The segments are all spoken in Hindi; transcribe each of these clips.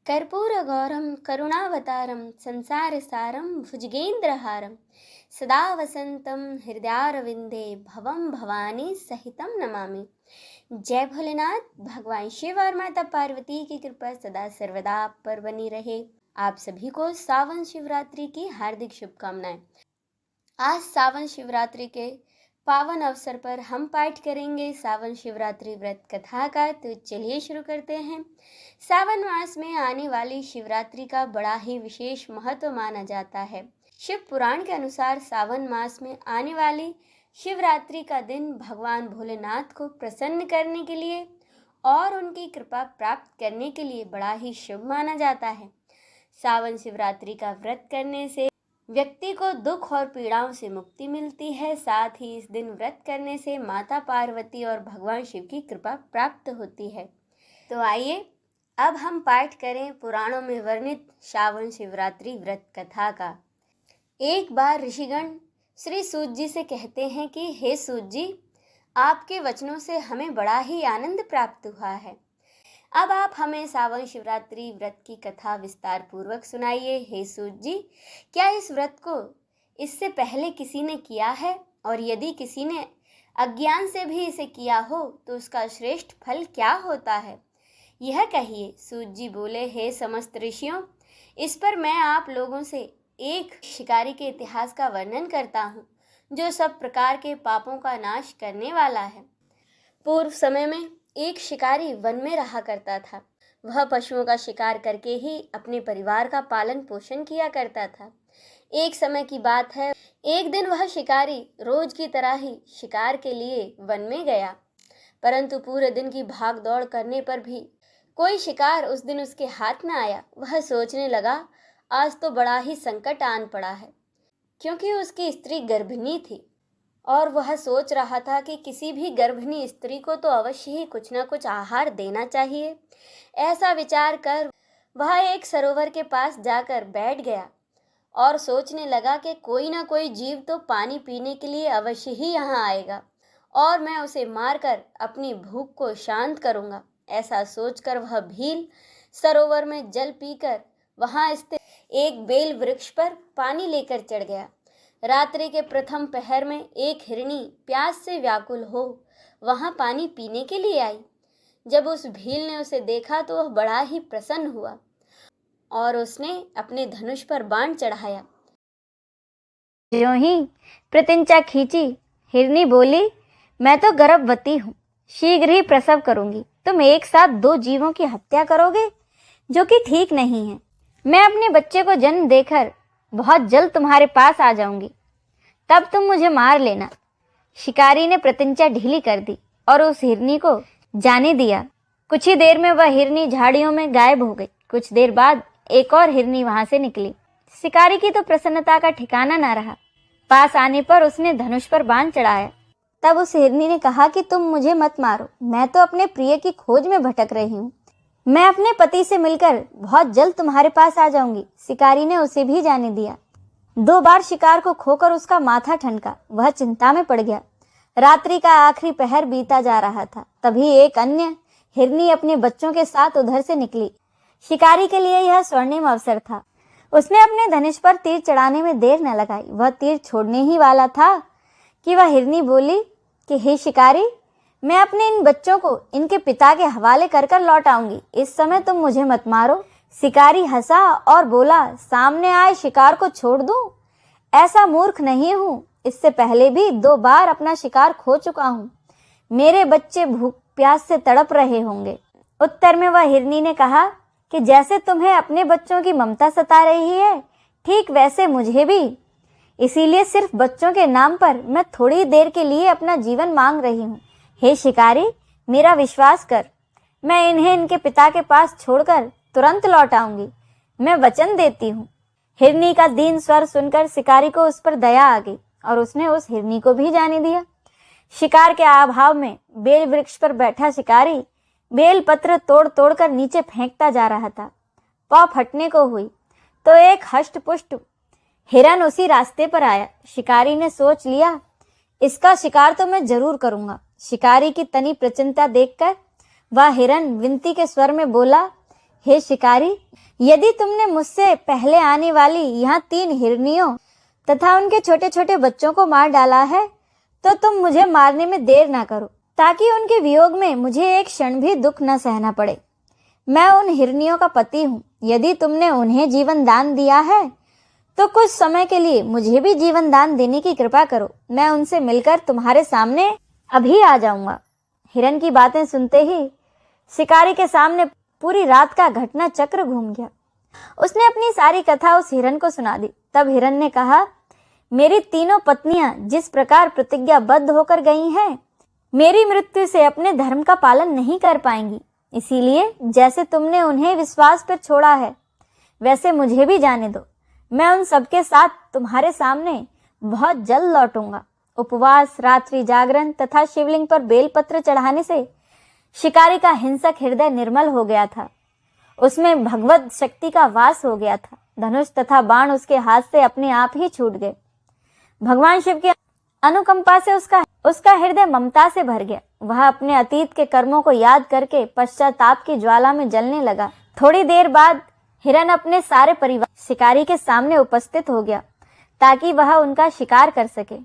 कर्पूरगौरं करुणावतारं संसारसारं भुजगेन्द्रहारं सदा वसन्तं हृदयारविन्दे भवं भवानी सहितं नमामि। जय भोलेनाथ। भगवान शिव और माता पार्वती की कृपा सदा सर्वदा आप पर बनी रहे। आप सभी को सावन शिवरात्रि की हार्दिक शुभकामनाएं। आज सावन शिवरात्रि के पावन अवसर पर हम पाठ करेंगे सावन शिवरात्रि व्रत कथा का। तो चलिए शुरू करते हैं। सावन मास में आने वाली शिवरात्रि का बड़ा ही विशेष महत्व माना जाता है। शिव पुराण के अनुसार सावन मास में आने वाली शिवरात्रि का दिन भगवान भोलेनाथ को प्रसन्न करने के लिए और उनकी कृपा प्राप्त करने के लिए बड़ा ही शुभ माना जाता है। सावन शिवरात्रि का व्रत करने से व्यक्ति को दुख और पीड़ाओं से मुक्ति मिलती है। साथ ही इस दिन व्रत करने से माता पार्वती और भगवान शिव की कृपा प्राप्त होती है। तो आइए अब हम पाठ करें पुराणों में वर्णित सावन शिवरात्रि व्रत कथा का। एक बार ऋषिगण श्री सूत जी से कहते हैं कि हे सूत जी, आपके वचनों से हमें बड़ा ही आनंद प्राप्त हुआ है। अब आप हमें सावन शिवरात्रि व्रत की कथा विस्तार पूर्वक सुनाइए। हे सूत जी, क्या इस व्रत को इससे पहले किसी ने किया है, और यदि किसी ने अज्ञान से भी इसे किया हो तो उसका श्रेष्ठ फल क्या होता है, यह कहिए। सूत जी बोले, हे समस्त ऋषियों, इस पर मैं आप लोगों से एक शिकारी के इतिहास का वर्णन करता हूँ, जो सब प्रकार के पापों का नाश करने वाला है। पूर्व समय में एक शिकारी वन में रहा करता था। वह पशुओं का शिकार करके ही अपने परिवार का पालन पोषण किया करता था। एक समय की बात है, एक दिन वह शिकारी रोज की तरह ही शिकार के लिए वन में गया, परंतु पूरे दिन की भाग दौड़ करने पर भी कोई शिकार उस दिन उसके हाथ न आया। वह सोचने लगा, आज तो बड़ा ही संकट आन पड़ा है, क्योंकि उसकी स्त्री गर्भिणी थी और वह सोच रहा था कि किसी भी गर्भिणी स्त्री को तो अवश्य ही कुछ न कुछ आहार देना चाहिए। ऐसा विचार कर वह एक सरोवर के पास जाकर बैठ गया और सोचने लगा कि कोई ना कोई जीव तो पानी पीने के लिए अवश्य ही यहाँ आएगा और मैं उसे मारकर अपनी भूख को शांत करूँगा। ऐसा सोचकर वह भील सरोवर में जल पीकर वहाँ स्थित एक बेल वृक्ष पर पानी लेकर चढ़ गया। रात्रि के प्रथम पहर में एक हिरनी प्यास से व्याकुल हो वहां पानी पीने के लिए आई। जब उस भील ने उसे देखा तो वह बड़ा ही प्रसन्न हुआ और उसने अपने धनुष पर बाण चढ़ाया। ज्यों ही प्रत्यंचा खींची, हिरनी बोली, मैं तो गर्भवती हूँ, शीघ्र ही प्रसव करूंगी। तुम एक साथ दो जीवों की हत्या करोगे, जो कि ठीक नहीं है। मैं अपने बच्चे को जन्म देकर बहुत जल्द तुम्हारे पास आ जाऊंगी, तब तुम मुझे मार लेना। शिकारी ने प्रत्यंचा ढीली कर दी और उस हिरनी को जाने दिया। कुछ ही देर में वह हिरनी झाड़ियों में गायब हो गई। कुछ देर बाद एक और हिरनी वहां से निकली। शिकारी की तो प्रसन्नता का ठिकाना न रहा। पास आने पर उसने धनुष पर बाण चढ़ाया। तब उस हिरनी ने कहा कि तुम मुझे मत मारो, मैं तो अपने प्रिय की खोज में भटक रही हूँ। मैं अपने पति से मिलकर बहुत जल्द तुम्हारे पास आ जाऊंगी। शिकारी ने उसे भी जाने दिया। 2 बार शिकार को खोकर उसका माथा ठनका। वह चिंता में पड़ गया। रात्रि का आखिरी पहर बीता जा रहा था। तभी एक अन्य हिरनी अपने बच्चों के साथ उधर से निकली। शिकारी के लिए यह स्वर्णिम अवसर था। उसने अपने धनुष पर तीर चढ़ाने में देर न लगाई। वह तीर छोड़ने ही वाला था कि वह हिरनी बोली कि हे शिकारी, मैं अपने इन बच्चों को इनके पिता के हवाले कर कर लौट आऊंगी। इस समय तुम मुझे मत मारो। शिकारी हंसा और बोला, सामने आए शिकार को छोड़ दूं? ऐसा मूर्ख नहीं हूं। इससे पहले भी 2 बार अपना शिकार खो चुका हूं। मेरे बच्चे भूख प्यास से तड़प रहे होंगे। उत्तर में वह हिरनी ने कहा कि जैसे तुम्हें अपने बच्चों की ममता सता रही है, ठीक वैसे मुझे भी। इसीलिए सिर्फ बच्चों के नाम पर मैं थोड़ी देर के लिए अपना जीवन मांग रही हूँ। हे शिकारी, मेरा विश्वास कर, मैं इन्हें इनके पिता के पास छोड़कर तुरंत लौट आऊंगी। मैं वचन देती हूँ। हिरनी का दीन स्वर सुनकर शिकारी को उस पर दया आ गई और उसने उस हिरनी को भी जाने दिया। शिकार के अभाव में बेल वृक्ष पर बैठा शिकारी बेल पत्र तोड़ तोड़ कर नीचे फेंकता जा रहा था। पाँव फटने को हुई तो एक हष्ट पुष्ट हिरन उसी रास्ते पर आया। शिकारी ने सोच लिया, इसका शिकार तो मैं जरूर करूंगा। शिकारी की तनी प्रचन्नता देखकर वह हिरन विनती के स्वर में बोला हे शिकारी, यदि तुमने मुझसे पहले आने वाली यहाँ 3 हिरनियों तथा उनके छोटे छोटे बच्चों को मार डाला है, तो तुम मुझे मारने में देर ना करो, ताकि उनके वियोग में मुझे एक क्षण भी दुख न सहना पड़े। मैं उन हिरनियों का पति हूँ। यदि तुमने उन्हें जीवन दान दिया है, तो कुछ समय के लिए मुझे भी जीवन दान देने की कृपा करो। मैं उनसे मिलकर तुम्हारे सामने अभी आ जाऊंगा। हिरन की बातें सुनते ही शिकारी के सामने पूरी रात का घटना चक्र घूम गया। उसने अपनी सारी कथा उस हिरन को सुना दी। तब हिरन ने कहा, मेरी तीनों पत्नियां जिस प्रकार प्रतिज्ञाबद्ध होकर गई हैं, मेरी मृत्यु से अपने धर्म का पालन नहीं कर पाएंगी। इसीलिए जैसे तुमने उन्हें विश्वास पर छोड़ा है, वैसे मुझे भी जाने दो। मैं उन सबके साथ तुम्हारे सामने बहुत जल्द लौटूंगा। उपवास, रात्रि जागरण तथा शिवलिंग पर बेलपत्र चढ़ाने से शिकारी का हिंसक हृदय निर्मल हो गया था। उसमें भगवत शक्ति का वास हो गया था। धनुष तथा बाण उसके हाथ से अपने आप ही छूट गए। भगवान शिव की अनुकंपा से उसका हृदय ममता से भर गया। वह अपने अतीत के कर्मों को याद करके पश्चाताप की ज्वाला में जलने लगा। थोड़ी देर बाद हिरन अपने सारे परिवार शिकारी के सामने उपस्थित हो गया, ताकि वह उनका शिकार कर सके।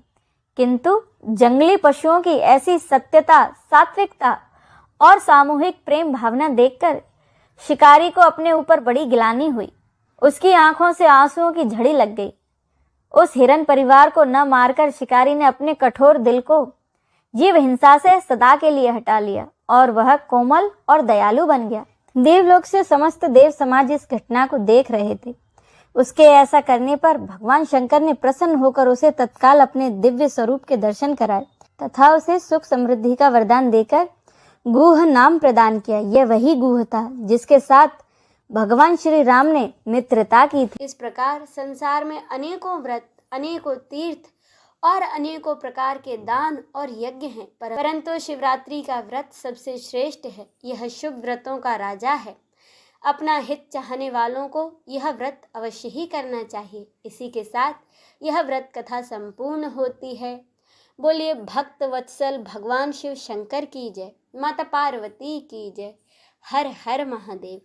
किंतु जंगली पशुओं की ऐसी सत्यता, सात्विकता और सामूहिक प्रेम भावना देखकर शिकारी को अपने ऊपर बड़ी गिलानी हुई। उसकी आंखों से आंसुओं की झड़ी लग गई। उस हिरन परिवार को न मारकर शिकारी ने अपने कठोर दिल को जीव हिंसा से सदा के लिए हटा लिया और वह कोमल और दयालु बन गया। देवलोक से समस्त देव समाज इस घटना को देख रहे थे। उसके ऐसा करने पर भगवान शंकर ने प्रसन्न होकर उसे तत्काल अपने दिव्य स्वरूप के दर्शन कराए तथा उसे सुख समृद्धि का वरदान देकर गुह नाम प्रदान किया। यह वही गुह था जिसके साथ भगवान श्री राम ने मित्रता की थी। इस प्रकार संसार में अनेकों व्रत, अनेकों तीर्थ और अनेकों प्रकार के दान और यज्ञ हैं, परंतु शिवरात्रि का व्रत सबसे श्रेष्ठ है। यह शुभ व्रतों का राजा है। अपना हित चाहने वालों को यह व्रत अवश्य ही करना चाहिए। इसी के साथ यह व्रत कथा संपूर्ण होती है। बोलिए भक्त वत्सल भगवान शिव शंकर की जय, माता पार्वती की जय। हर हर महादेव।